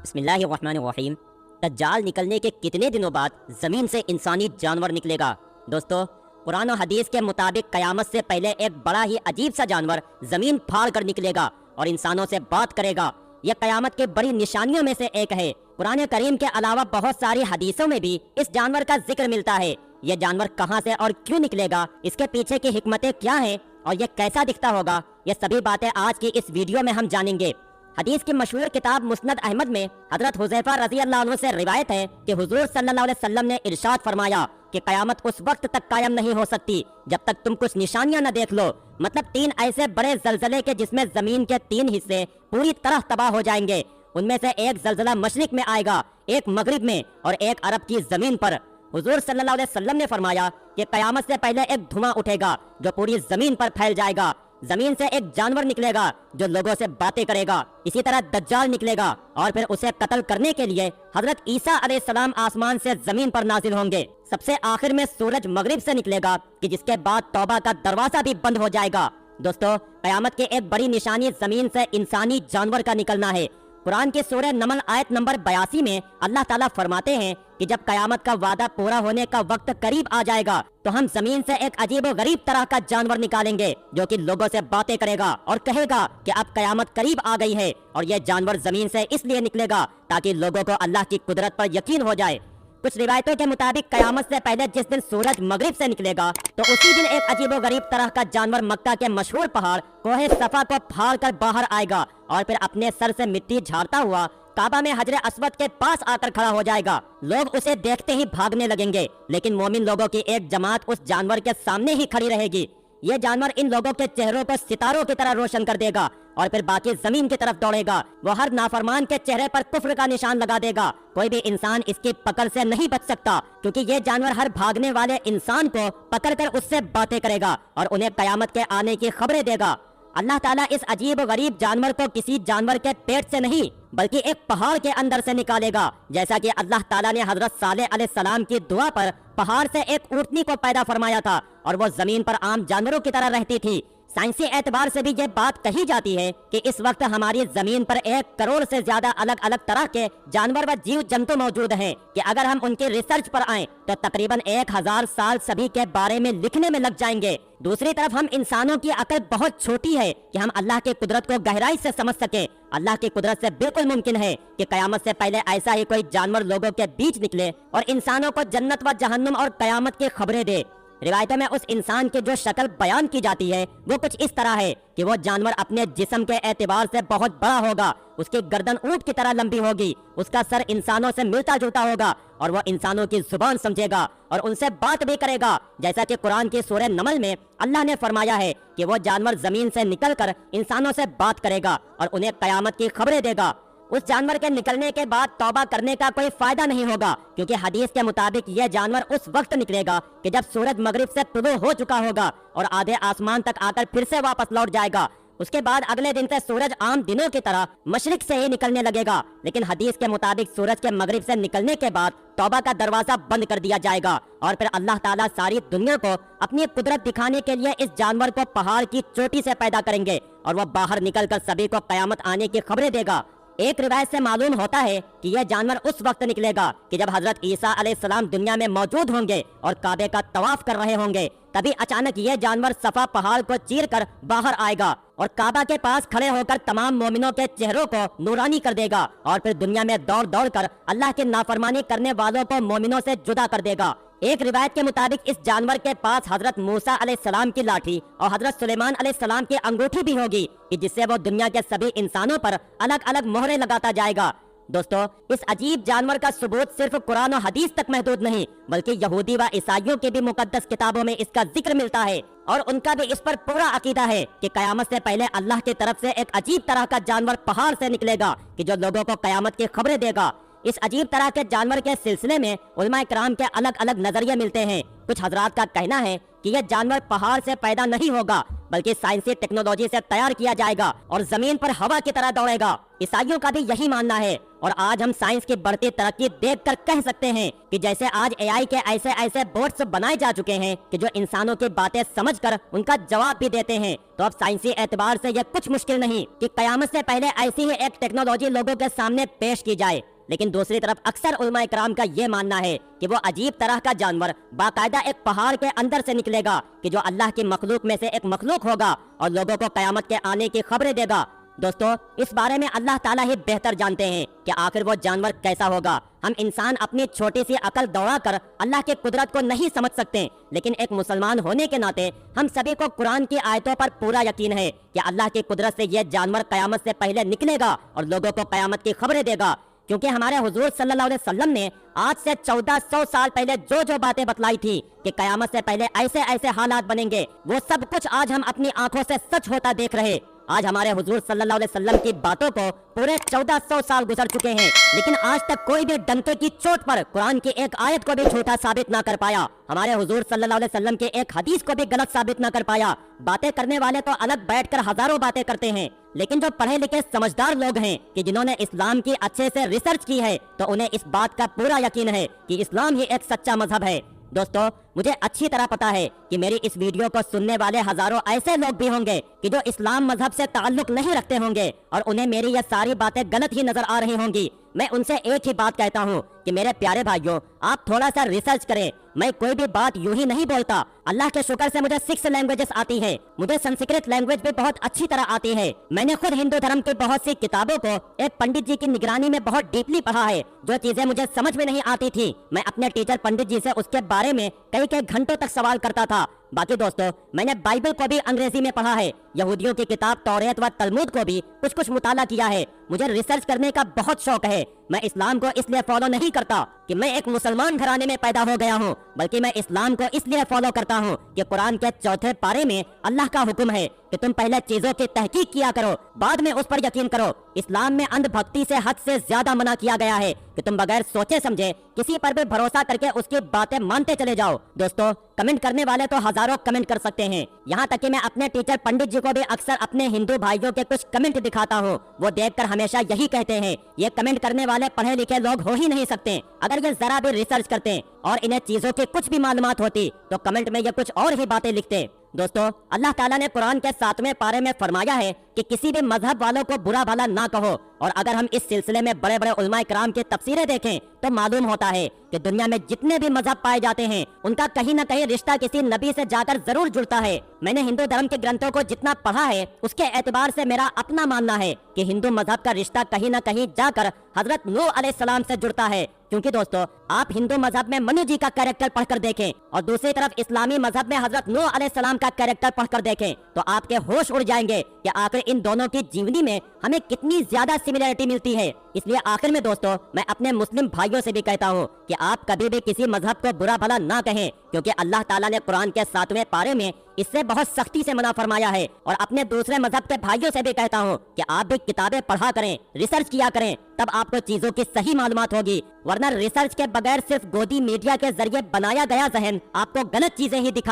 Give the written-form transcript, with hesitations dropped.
بسم اللہ الرحمن الرحیم۔ دجال نکلنے کے کتنے دنوں بعد زمین سے انسانی جانور نکلے گا؟ دوستو، قرآن و حدیث کے مطابق قیامت سے پہلے ایک بڑا ہی عجیب سا جانور زمین پھاڑ کر نکلے گا اور انسانوں سے بات کرے گا۔ یہ قیامت کی بڑی نشانیوں میں سے ایک ہے۔ قرآن کریم کے علاوہ بہت ساری حدیثوں میں بھی اس جانور کا ذکر ملتا ہے۔ یہ جانور کہاں سے اور کیوں نکلے گا، اس کے پیچھے کی حکمتیں کیا ہیں اور یہ کیسا دکھتا ہوگا، یہ سبھی باتیں آج کی اس ویڈیو میں ہم جانیں گے۔ حدیث کی مشہور کتاب مسند احمد میں حضرت حذیفہ رضی اللہ عنہ سے روایت ہے کہ حضور صلی اللہ علیہ وسلم نے ارشاد فرمایا کہ قیامت اس وقت تک قائم نہیں ہو سکتی جب تک تم کچھ نشانیاں نہ دیکھ لو۔ مطلب 3 ایسے بڑے زلزلے کے جس میں زمین کے 3 حصے پوری طرح تباہ ہو جائیں گے۔ ان میں سے ایک زلزلہ مشرق میں آئے گا، ایک مغرب میں اور ایک عرب کی زمین پر۔ حضور صلی اللہ علیہ وسلم نے فرمایا کہ قیامت سے پہلے ایک دھواں اٹھے گا جو پوری زمین پر پھیل جائے گا۔ زمین سے ایک جانور نکلے گا جو لوگوں سے باتیں کرے گا۔ اسی طرح دجال نکلے گا اور پھر اسے قتل کرنے کے لیے حضرت عیسیٰ علیہ السلام آسمان سے زمین پر نازل ہوں گے۔ سب سے آخر میں سورج مغرب سے نکلے گا کہ جس کے بعد توبہ کا دروازہ بھی بند ہو جائے گا۔ دوستو، قیامت کی ایک بڑی نشانی زمین سے انسانی جانور کا نکلنا ہے۔ قرآن کی سورہ نمل آیت نمبر 82 میں اللہ تعالیٰ فرماتے ہیں کہ جب قیامت کا وعدہ پورا ہونے کا وقت قریب آ جائے گا تو ہم زمین سے ایک عجیب و غریب طرح کا جانور نکالیں گے جو کہ لوگوں سے باتیں کرے گا اور کہے گا کہ اب قیامت قریب آ گئی ہے۔ اور یہ جانور زمین سے اس لیے نکلے گا تاکہ لوگوں کو اللہ کی قدرت پر یقین ہو جائے۔ کچھ روایتوں کے مطابق قیامت سے پہلے جس دن سورج مغرب سے نکلے گا تو اسی دن ایک عجیب و غریب طرح کا جانور مکہ کے مشہور پہاڑ کوہ صفا کو پھاڑ کر باہر آئے گا اور پھر اپنے سر سے مٹی جھاڑتا ہوا کعبہ میں حجر اسود کے پاس آ کر کھڑا ہو جائے گا۔ لوگ اسے دیکھتے ہی بھاگنے لگیں گے، لیکن مومن لوگوں کی ایک جماعت اس جانور کے سامنے ہی کھڑی رہے گی۔ یہ جانور ان لوگوں کے چہروں کو ستاروں کی طرح روشن کر دے گا اور پھر باقی زمین کی طرف دوڑے گا۔ وہ ہر نافرمان کے چہرے پر کفر کا نشان لگا دے گا۔ کوئی بھی انسان اس کی پکڑ سے نہیں بچ سکتا، کیونکہ یہ جانور ہر بھاگنے والے انسان کو پکڑ کر اس سے باتیں کرے گا اور انہیں قیامت کے آنے کی خبریں دے گا۔ اللہ تعالیٰ اس عجیب و غریب جانور کو کسی جانور کے پیٹ سے نہیں بلکہ ایک پہاڑ کے اندر سے نکالے گا، جیسا کہ اللہ تعالیٰ نے حضرت صالح علیہ السلام کی دعا پر پہاڑ سے ایک اونٹنی کو پیدا فرمایا تھا اور وہ زمین پر عام جانوروں کی طرح رہتی تھی۔ سائنسی اعتبار سے بھی یہ بات کہی جاتی ہے کہ اس وقت ہماری زمین پر 1 کروڑ سے زیادہ الگ الگ طرح کے جانور و جیو جنتو موجود ہیں کہ اگر ہم ان کی ریسرچ پر آئیں تو تقریباً 1000 سال سبھی کے بارے میں لکھنے میں لگ جائیں گے۔ دوسری طرف ہم انسانوں کی عقل بہت چھوٹی ہے کہ ہم اللہ کی قدرت کو گہرائی سے سمجھ سکیں۔ اللہ کی قدرت سے بالکل ممکن ہے کہ قیامت سے پہلے ایسا ہی کوئی جانور لوگوں کے بیچ نکلے اور انسانوں کو جنت و جہنم اور قیامت کی خبریں دے۔ روایتوں میں اس انسان کی جو شکل بیان کی جاتی ہے وہ کچھ اس طرح ہے کہ وہ جانور اپنے جسم کے اعتبار سے بہت بڑا ہوگا، اس کی گردن اونٹ کی طرح لمبی ہوگی، اس کا سر انسانوں سے ملتا جلتا ہوگا اور وہ انسانوں کی زبان سمجھے گا اور ان سے بات بھی کرے گا، جیسا کہ قرآن کی سورہ نمل میں اللہ نے فرمایا ہے کہ وہ جانور زمین سے نکل کر انسانوں سے بات کرے گا اور انہیں قیامت کی خبریں دے گا۔ اس جانور کے نکلنے کے بعد توبہ کرنے کا کوئی فائدہ نہیں ہوگا، کیونکہ حدیث کے مطابق یہ جانور اس وقت نکلے گا کہ جب سورج مغرب سے طلوع ہو چکا ہوگا اور آدھے آسمان تک آ کر پھر سے واپس لوٹ جائے گا۔ اس کے بعد اگلے دن سے سورج عام دنوں کی طرح مشرق سے ہی نکلنے لگے گا، لیکن حدیث کے مطابق سورج کے مغرب سے نکلنے کے بعد توبہ کا دروازہ بند کر دیا جائے گا اور پھر اللہ تعالیٰ ساری دنیا کو اپنی قدرت دکھانے کے لیے اس جانور کو پہاڑ کی چوٹی سے پیدا کریں گے اور وہ باہر نکل کر سبھی کو قیامت آنے کی خبریں دے گا۔ ایک روایت سے معلوم ہوتا ہے کہ یہ جانور اس وقت نکلے گا کہ جب حضرت عیسیٰ علیہ السلام دنیا میں موجود ہوں گے اور کعبے کا طواف کر رہے ہوں گے۔ تبھی اچانک یہ جانور صفا پہاڑ کو چیر کر باہر آئے گا اور کعبہ کے پاس کھڑے ہو کر تمام مومنوں کے چہروں کو نورانی کر دے گا اور پھر دنیا میں دوڑ دوڑ کر اللہ کی نافرمانی کرنے والوں کو مومنوں سے جدا کر دے گا۔ ایک روایت کے مطابق اس جانور کے پاس حضرت موسیٰ علیہ السلام کی لاٹھی اور حضرت سلیمان علیہ السلام کی انگوٹھی بھی ہوگی کہ جس سے وہ دنیا کے سبھی انسانوں پر الگ الگ مہریں لگاتا جائے گا۔ دوستو، اس عجیب جانور کا ثبوت صرف قرآن و حدیث تک محدود نہیں بلکہ یہودی و عیسائیوں کی بھی مقدس کتابوں میں اس کا ذکر ملتا ہے اور ان کا بھی اس پر پورا عقیدہ ہے کہ قیامت سے پہلے اللہ کی طرف سے ایک عجیب طرح کا جانور پہاڑ سے نکلے گا کہ جو لوگوں کو قیامت کی خبریں دے گا۔ اس عجیب طرح کے جانور کے سلسلے میں علماء کرام کے الگ الگ نظریے ملتے ہیں۔ کچھ حضرات کا کہنا ہے کہ یہ جانور پہاڑ سے پیدا نہیں ہوگا بلکہ سائنسی ٹیکنالوجی سے تیار کیا جائے گا اور زمین پر ہوا کی طرح دوڑے گا۔ عیسائیوں کا بھی یہی ماننا ہے، اور آج ہم سائنس کی بڑھتی ترقی دیکھ کر کہہ سکتے ہیں کہ جیسے آج اے آئی کے ایسے بوٹس بنائے جا چکے ہیں کہ جو انسانوں کی باتیں سمجھ کر ان کا جواب بھی دیتے ہیں، تو اب سائنسی اعتبار سے یہ کچھ مشکل نہیں کہ قیامت سے پہلے ایسی ہی ایک ٹیکنالوجی لوگوں کے سامنے پیش کی جائے۔ لیکن دوسری طرف اکثر علماء کرام کا یہ ماننا ہے کہ وہ عجیب طرح کا جانور باقاعدہ ایک پہاڑ کے اندر سے نکلے گا کہ جو اللہ کی مخلوق میں سے ایک مخلوق ہوگا اور لوگوں کو قیامت کے آنے کی خبریں دے گا۔ دوستو، اس بارے میں اللہ تعالیٰ ہی بہتر جانتے ہیں کہ آخر وہ جانور کیسا ہوگا۔ ہم انسان اپنی چھوٹی سی عقل دوڑا کر اللہ کی قدرت کو نہیں سمجھ سکتے، لیکن ایک مسلمان ہونے کے ناطے ہم سبھی کو قرآن کی آیتوں پر پورا یقین ہے کہ اللہ کی قدرت سے یہ جانور قیامت سے پہلے نکلے گا اور لوگوں کو قیامت کی خبریں دے گا، کیونکہ ہمارے حضور صلی اللہ علیہ وسلم نے آج سے 1400 سال پہلے جو باتیں بتلائی تھی کہ قیامت سے پہلے ایسے حالات بنیں گے، وہ سب کچھ آج ہم اپنی آنکھوں سے سچ ہوتا دیکھ رہے۔ آج ہمارے حضور صلی اللہ علیہ وسلم کی باتوں کو پورے 1400 سال گزر چکے ہیں، لیکن آج تک کوئی بھی ڈنکے کی چوٹ پر قرآن کی ایک آیت کو بھی جھوٹا ثابت نہ کر پایا، ہمارے حضور صلی اللہ علیہ وسلم کے ایک حدیث کو بھی غلط ثابت نہ کر پایا۔ باتیں کرنے والے تو الگ بیٹھ کر ہزاروں باتیں کرتے ہیں، لیکن جو پڑھے لکھے سمجھدار لوگ ہیں کہ جنہوں نے اسلام کی اچھے سے ریسرچ کی ہے، تو انہیں اس بات کا پورا یقین ہے کہ اسلام ہی ایک سچا مذہب ہے۔ دوستو، مجھے اچھی طرح پتا ہے کہ میری اس ویڈیو کو سننے والے ہزاروں ایسے لوگ بھی ہوں گے کہ جو اسلام مذہب سے تعلق نہیں رکھتے ہوں گے اور انہیں میری یہ ساری باتیں غلط ہی نظر آ رہی ہوں گی۔ میں ان سے ایک ہی بات کہتا ہوں کہ میرے پیارے بھائیوں، آپ تھوڑا سا ریسرچ کریں۔ میں کوئی بھی بات یوں ہی نہیں بولتا، اللہ کے شکر سے مجھے 6 لینگویجز آتی ہے، مجھے سنسکرت لینگویج بھی بہت اچھی طرح آتی ہے۔ میں نے خود ہندو دھرم کی بہت سی کتابوں کو ایک پنڈت جی کی نگرانی میں بہت ڈیپلی پڑھا ہے۔ جو چیزیں مجھے سمجھ میں نہیں آتی تھی، میں اپنے ٹیچر پنڈت جی سے اس کے بارے میں کئی گھنٹوں تک سوال کرتا تھا۔ باقی دوستو، میں نے بائبل کو بھی انگریزی میں پڑھا ہے، یہودیوں کی کتاب توریت و تلمود کو بھی کچھ مطالعہ کیا ہے۔ مجھے ریسرچ کرنے کا بہت شوق ہے۔ میں اسلام کو اس لیے فالو نہیں کرتا کہ میں ایک مسلمان گھرانے میں پیدا ہو گیا ہوں، بلکہ میں اسلام کو اس لیے فالو کرتا ہوں کہ قرآن کے 4 پارے میں اللہ کا حکم ہے کہ تم پہلے چیزوں کی تحقیق کیا کرو، بعد میں اس پر یقین کرو۔ اسلام میں اندھ بھکتی سے حد سے زیادہ منع کیا گیا ہے کہ تم بغیر سوچے سمجھے کسی پر بھی بھروسہ کر کے اس کی باتیں مانتے چلے جاؤ۔ دوستو، کمنٹ کرنے والے تو ہزاروں کمنٹ کر سکتے ہیں، یہاں تک کہ میں اپنے ٹیچر پنڈت جی کو بھی اکثر اپنے ہندو بھائیوں کے کچھ کمنٹ دکھاتا ہوں، وہ دیکھ کر ہمیشہ یہی کہتے ہیں، یہ کمنٹ کرنے والے پڑھے لکھے لوگ ہو ہی نہیں سکتے۔ اگر یہ ذرا بھی ریسرچ کرتے اور انہیں چیزوں کی کچھ بھی معلومات ہوتی تو کمنٹ میں یہ کچھ اور ہی باتیں لکھتے۔ دوستو، اللہ تعالیٰ نے قرآن کے 7ویں پارے میں فرمایا ہے کہ کسی بھی مذہب والوں کو برا بھلا نہ کہو، اور اگر ہم اس سلسلے میں بڑے علماء کرام کی تفسیریں دیکھیں تو معلوم ہوتا ہے کہ دنیا میں جتنے بھی مذہب پائے جاتے ہیں ان کا کہیں نہ کہیں رشتہ کسی نبی سے جا کر ضرور جڑتا ہے۔ میں نے ہندو دھرم کے گرنتھوں کو جتنا پڑھا ہے اس کے اعتبار سے میرا اپنا ماننا ہے کہ ہندو مذہب کا رشتہ کہیں نہ کہیں جا کر حضرت نوح علیہ السلام سے جڑتا ہے، کیونکہ دوستو، آپ ہندو مذہب میں منو جی کا کیریکٹر پڑھ کر دیکھیں اور دوسری طرف اسلامی مذہب میں حضرت نوح علیہ السلام کا کیریکٹر پڑھ کر دیکھیں تو آپ کے ہوش اڑ جائیں گے کہ آخر ان دونوں کی جیونی میں ہمیں کتنی زیادہ سملیرٹی ملتی ہے۔ اس لیے آخر میں دوستو، میں اپنے مسلم بھائیوں سے بھی کہتا ہوں کہ آپ کبھی بھی کسی مذہب کو برا بھلا نہ کہیں، کیونکہ اللہ تعالیٰ نے قرآن کے 7ویں پارے میں اس سے بہت سختی سے منع فرمایا ہے۔ اور اپنے دوسرے مذہب کے بھائیوں سے بھی کہتا ہوں کہ آپ بھی کتابیں پڑھا کریں، ریسرچ کیا کریں، تب آپ کو چیزوں کی صحیح معلومات ہوگی، ورنہ ریسرچ کے بغیر صرف گودی میڈیا کے ذریعے بنایا گیا ذہن آپ کو غلط چیزیں ہی دکھا